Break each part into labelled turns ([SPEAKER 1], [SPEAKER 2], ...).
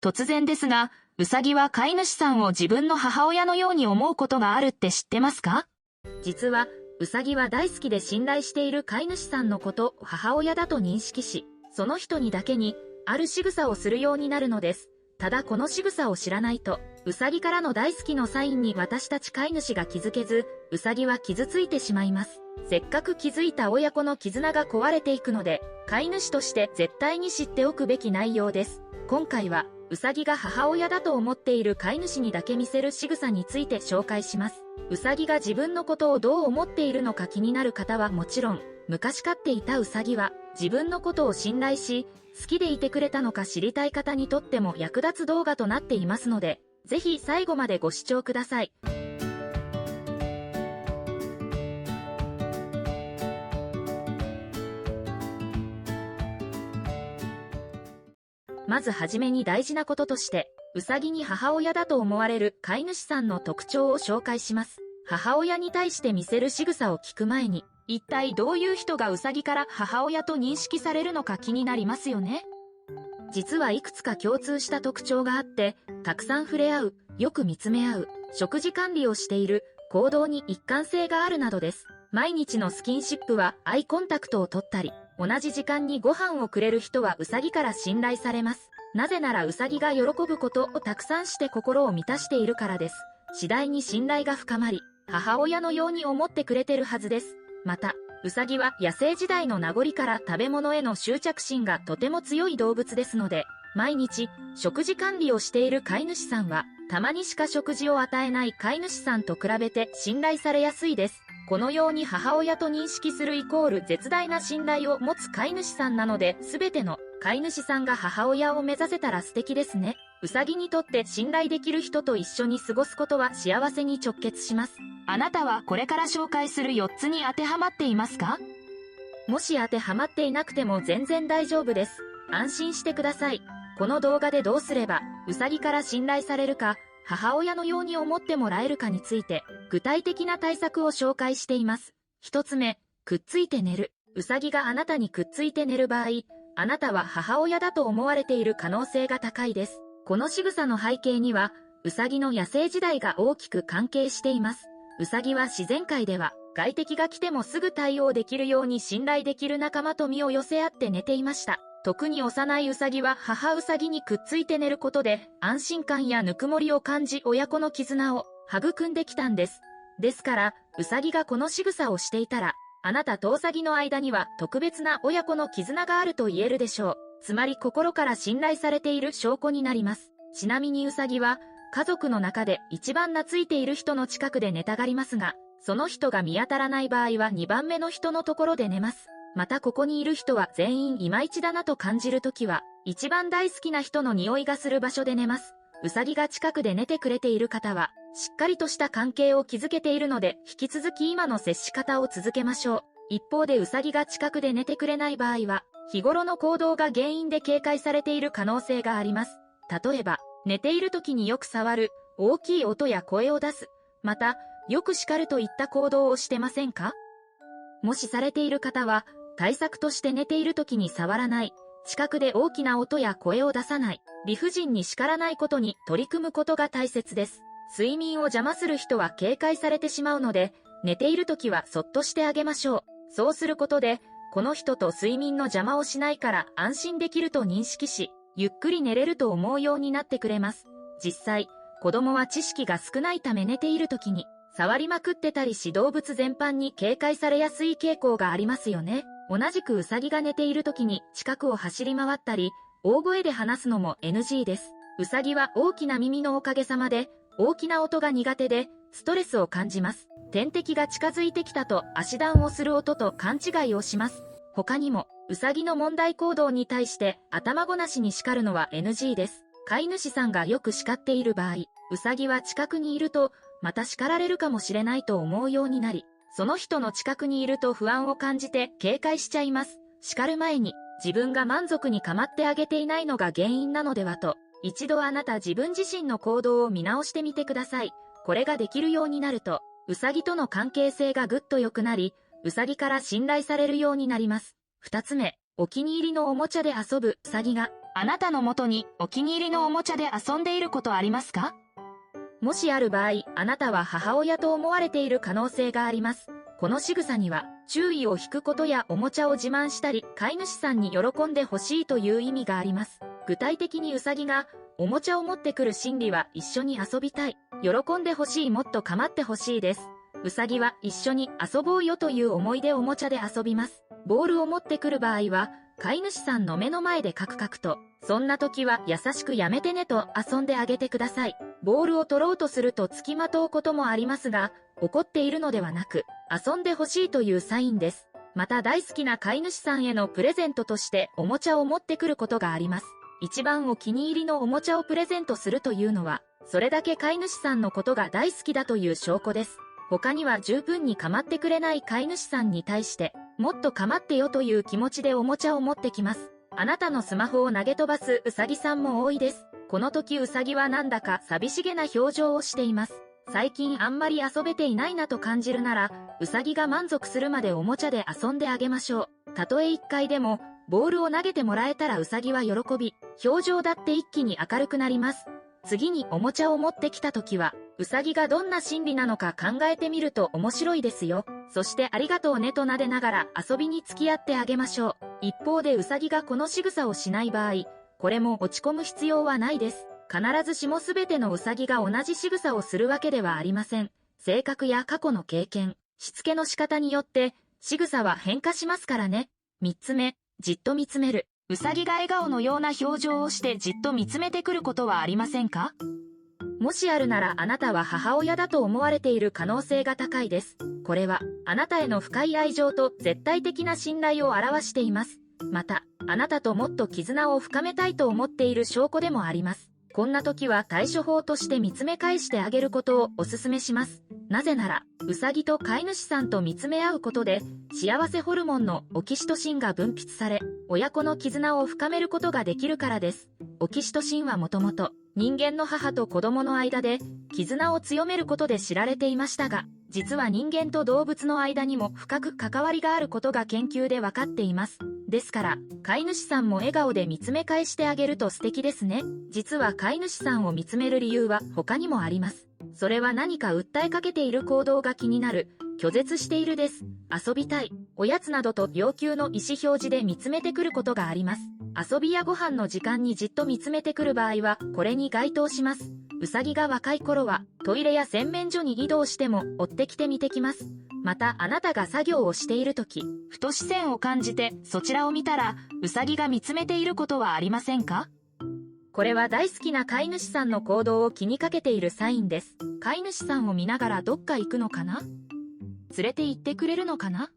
[SPEAKER 1] 突然ですが、ウサギは飼い主さんを自分の母親のように思うことがあるって知ってますか？実は、ウサギは大好きで信頼している飼い主さんのことを母親だと認識し、その人にだけに、ある仕草をするようになるのです。ただこの仕草を知らないと、ウサギからの大好きのサインに私たち飼い主が気づけず、ウサギは傷ついてしまいます。せっかく築いた親子の絆が壊れていくので、飼い主として絶対に知っておくべき内容です。今回は、ウサギが母親だと思っている飼い主にだけ見せる仕草について紹介します。ウサギが自分のことをどう思っているのか気になる方はもちろん、昔飼っていたウサギは自分のことを信頼し、好きでいてくれたのか知りたい方にとっても役立つ動画となっていますので、ぜひ最後までご視聴ください。まずはじめに大事なこととして、ウサギに母親だと思われる飼い主さんの特徴を紹介します。母親に対して見せる仕草を聞く前に、一体どういう人がウサギから母親と認識されるのか気になりますよね。実はいくつか共通した特徴があって、たくさん触れ合う、よく見つめ合う、食事管理をしている、行動に一貫性があるなどです。毎日のスキンシップはアイコンタクトを取ったり、同じ時間にご飯をくれる人はウサギから信頼されます。なぜならウサギが喜ぶことをたくさんして心を満たしているからです。次第に信頼が深まり、母親のように思ってくれてるはずです。また、ウサギは野生時代の名残から食べ物への執着心がとても強い動物ですので、毎日食事管理をしている飼い主さんは、たまにしか食事を与えない飼い主さんと比べて信頼されやすいです。このように母親と認識するイコール絶大な信頼を持つ飼い主さんなので、すべての飼い主さんが母親を目指せたら素敵ですね。ウサギにとって信頼できる人と一緒に過ごすことは幸せに直結します。あなたはこれから紹介する4つに当てはまっていますか？もし当てはまっていなくても全然大丈夫です。安心してください。この動画でどうすればウサギから信頼されるか、母親のように思ってもらえるかについて具体的な対策を紹介しています。1つ目、くっついて寝る。ウサギがあなたにくっついて寝る場合、あなたは母親だと思われている可能性が高いです。この仕草の背景には、ウサギの野生時代が大きく関係しています。ウサギは自然界では、外敵が来てもすぐ対応できるように信頼できる仲間と身を寄せ合って寝ていました。特に幼いウサギは母ウサギにくっついて寝ることで、安心感やぬくもりを感じ親子の絆を育んできたんです。ですから、ウサギがこの仕草をしていたら、あなたとウサギの間には特別な親子の絆があると言えるでしょう。つまり心から信頼されている証拠になります。ちなみにウサギは、家族の中で一番懐いている人の近くで寝たがりますが、その人が見当たらない場合は2番目の人のところで寝ます。またここにいる人は全員いまいちだなと感じるときは、一番大好きな人の匂いがする場所で寝ます。ウサギが近くで寝てくれている方は、しっかりとした関係を築けているので、引き続き今の接し方を続けましょう。一方でウサギが近くで寝てくれない場合は、日頃の行動が原因で警戒されている可能性があります。例えば、寝ている時によく触る、大きい音や声を出す、また、よく叱るといった行動をしてませんか？もしされている方は、対策として寝ている時に触らない、近くで大きな音や声を出さない、理不尽に叱らないことに取り組むことが大切です。睡眠を邪魔する人は警戒されてしまうので、寝ている時はそっとしてあげましょう。そうすることで、この人と睡眠の邪魔をしないから安心できると認識し、ゆっくり寝れると思うようになってくれます。実際、子供は知識が少ないため寝ている時に、触りまくってたりし動物全般に警戒されやすい傾向がありますよね。同じくウサギが寝ている時に近くを走り回ったり、大声で話すのも NG です。ウサギは大きな耳のおかげさまで、大きな音が苦手で、ストレスを感じます。天敵が近づいてきたと足弾をする音と勘違いをします。他にも、ウサギの問題行動に対して頭ごなしに叱るのは NG です。飼い主さんがよく叱っている場合、ウサギは近くにいると、また叱られるかもしれないと思うようになり、その人の近くにいると不安を感じて警戒しちゃいます。叱る前に、自分が満足に構ってあげていないのが原因なのではと、一度あなた自分自身の行動を見直してみてください。これができるようになると、ウサギとの関係性がぐっと良くなり、ウサギから信頼されるようになります。2つ目、お気に入りのおもちゃで遊ぶ。ウサギがあなたの元にお気に入りのおもちゃで遊んでいることありますか？もしある場合、あなたは母親と思われている可能性があります。この仕草には、注意を引くことやおもちゃを自慢したり、飼い主さんに喜んでほしいという意味があります。具体的にウサギが、おもちゃを持ってくる心理は一緒に遊びたい、喜んでほしい、もっと構ってほしいです。ウサギは一緒に遊ぼうよという思いでおもちゃで遊びます。ボールを持ってくる場合は、飼い主さんの目の前でカクカクと、そんな時は優しくやめてねと遊んであげてください。ボールを取ろうとすると付きまとうこともありますが、怒っているのではなく、遊んでほしいというサインです。また大好きな飼い主さんへのプレゼントとしておもちゃを持ってくることがあります。一番お気に入りのおもちゃをプレゼントするというのは、それだけ飼い主さんのことが大好きだという証拠です。他には十分に構ってくれない飼い主さんに対して、もっと構ってよという気持ちでおもちゃを持ってきます。あなたのスマホを投げ飛ばすウサギさんも多いです。この時ウサギはなんだか寂しげな表情をしています。最近あんまり遊べていないなと感じるなら、ウサギが満足するまでおもちゃで遊んであげましょう。たとえ1回でも、ボールを投げてもらえたらウサギは喜び、表情だって一気に明るくなります。次におもちゃを持ってきた時は、ウサギがどんな心理なのか考えてみると面白いですよ。そしてありがとうねと撫でながら遊びに付き合ってあげましょう。一方でウサギがこの仕草をしない場合、これも落ち込む必要はないです。必ずしも全てのウサギが同じ仕草をするわけではありません。性格や過去の経験、しつけの仕方によって仕草は変化しますからね。3つ目、じっと見つめる。ウサギが笑顔のような表情をしてじっと見つめてくることはありませんか？もしあるならあなたは母親だと思われている可能性が高いです。これはあなたへの深い愛情と絶対的な信頼を表しています。また、あなたともっと絆を深めたいと思っている証拠でもあります。こんな時は対処法として見つめ返してあげることをお勧めします。なぜなら、ウサギと飼い主さんと見つめ合うことで、幸せホルモンのオキシトシンが分泌され、親子の絆を深めることができるからです。オキシトシンはもともと、人間の母と子供の間で、絆を強めることで知られていましたが、実は人間と動物の間にも深く関わりがあることが研究で分かっています。ですから、飼い主さんも笑顔で見つめ返してあげると素敵ですね。実は飼い主さんを見つめる理由は他にもあります。それは何か訴えかけている行動が気になる、拒絶しているです。遊びたい、おやつなどと要求の意思表示で見つめてくることがあります。遊びやご飯の時間にじっと見つめてくる場合は、これに該当します。ウサギが若い頃は、トイレや洗面所に移動しても追ってきて見てきます。またあなたが作業をしているとき、ふと視線を感じてそちらを見たら、ウサギが見つめていることはありませんか？これは大好きな飼い主さんの行動を気にかけているサインです。飼い主さんを見ながらどっか行くのかな？連れて行ってくれるのかな？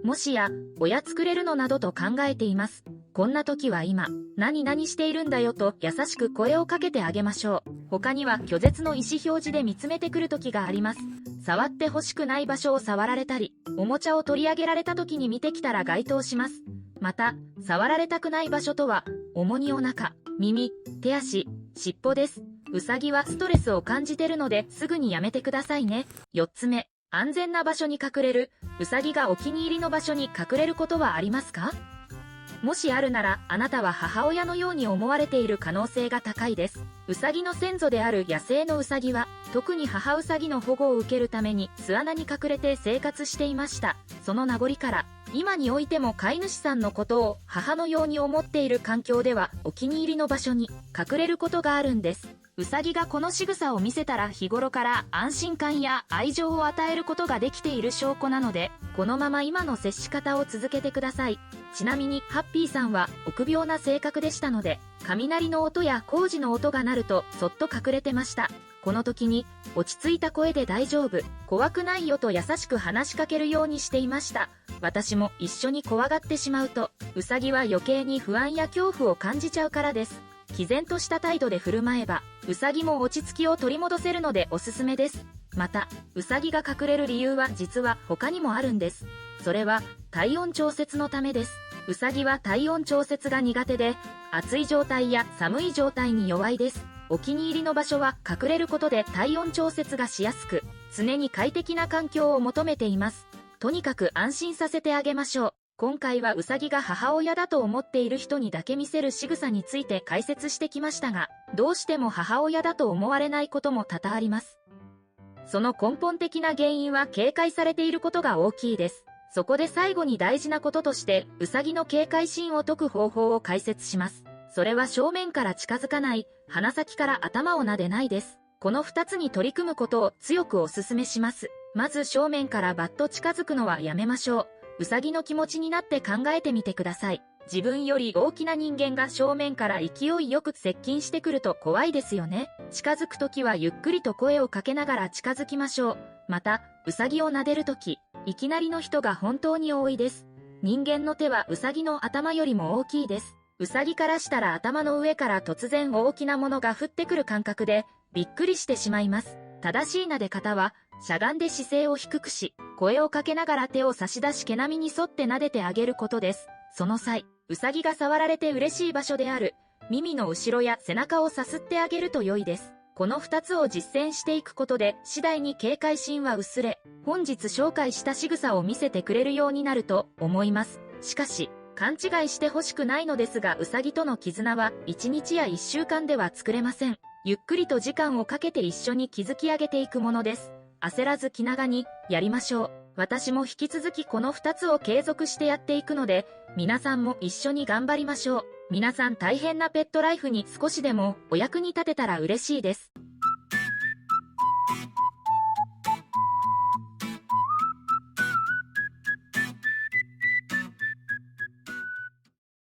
[SPEAKER 1] もしや、おやつくれるのなどと考えています。こんな時は今、何々しているんだよと優しく声をかけてあげましょう。他には拒絶の意思表示で見つめてくる時があります。触って欲しくない場所を触られたり、おもちゃを取り上げられた時に見てきたら該当します。また、触られたくない場所とは、主にお腹、耳、手足、尻尾です。ウサギはストレスを感じてるのですぐにやめてくださいね。4つ目、安全な場所に隠れる。ウサギがお気に入りの場所に隠れることはありますか？もしあるなら、あなたは母親のように思われている可能性が高いです。ウサギの先祖である野生のウサギは、特に母ウサギの保護を受けるために巣穴に隠れて生活していました。その名残から、今においても飼い主さんのことを母のように思っている環境では、お気に入りの場所に隠れることがあるんです。ウサギがこの仕草を見せたら日頃から安心感や愛情を与えることができている証拠なので、このまま今の接し方を続けてください。ちなみにハッピーさんは臆病な性格でしたので、雷の音や工事の音が鳴るとそっと隠れてました。この時に落ち着いた声で大丈夫、怖くないよと優しく話しかけるようにしていました。私も一緒に怖がってしまうと、ウサギは余計に不安や恐怖を感じちゃうからです。毅然とした態度で振る舞えば、ウサギも落ち着きを取り戻せるのでおすすめです。また、ウサギが隠れる理由は実は他にもあるんです。それは体温調節のためです。ウサギは体温調節が苦手で、暑い状態や寒い状態に弱いです。お気に入りの場所は隠れることで体温調節がしやすく、常に快適な環境を求めています。とにかく安心させてあげましょう。今回はウサギが母親だと思っている人にだけ見せる仕草について解説してきましたが、どうしても母親だと思われないことも多々あります。その根本的な原因は警戒されていることが大きいです。そこで最後に大事なこととして、ウサギの警戒心を解く方法を解説します。それは正面から近づかない、鼻先から頭を撫でないです。この2つに取り組むことを強くお勧めします。まず正面からバッと近づくのはやめましょう。ウサギの気持ちになって考えてみてください。自分より大きな人間が正面から勢いよく接近してくると怖いですよね。近づくときはゆっくりと声をかけながら近づきましょう。また、ウサギを撫でるとき、いきなりの人が本当に多いです。人間の手はウサギの頭よりも大きいです。ウサギからしたら頭の上から突然大きなものが降ってくる感覚で、びっくりしてしまいます。正しい撫で方は、しゃがんで姿勢を低くし、声をかけながら手を差し出し毛並みに沿って撫でてあげることです。その際、ウサギが触られて嬉しい場所である、耳の後ろや背中をさすってあげると良いです。この2つを実践していくことで、次第に警戒心は薄れ、本日紹介した仕草を見せてくれるようになると思います。しかし、勘違いしてほしくないのですが、ウサギとの絆は1日や1週間では作れません。ゆっくりと時間をかけて一緒に築き上げていくものです。焦らず気長にやりましょう。私も引き続きこの2つを継続してやっていくので、皆さんも一緒に頑張りましょう。皆さん大変なペットライフに少しでもお役に立てたら嬉しいです。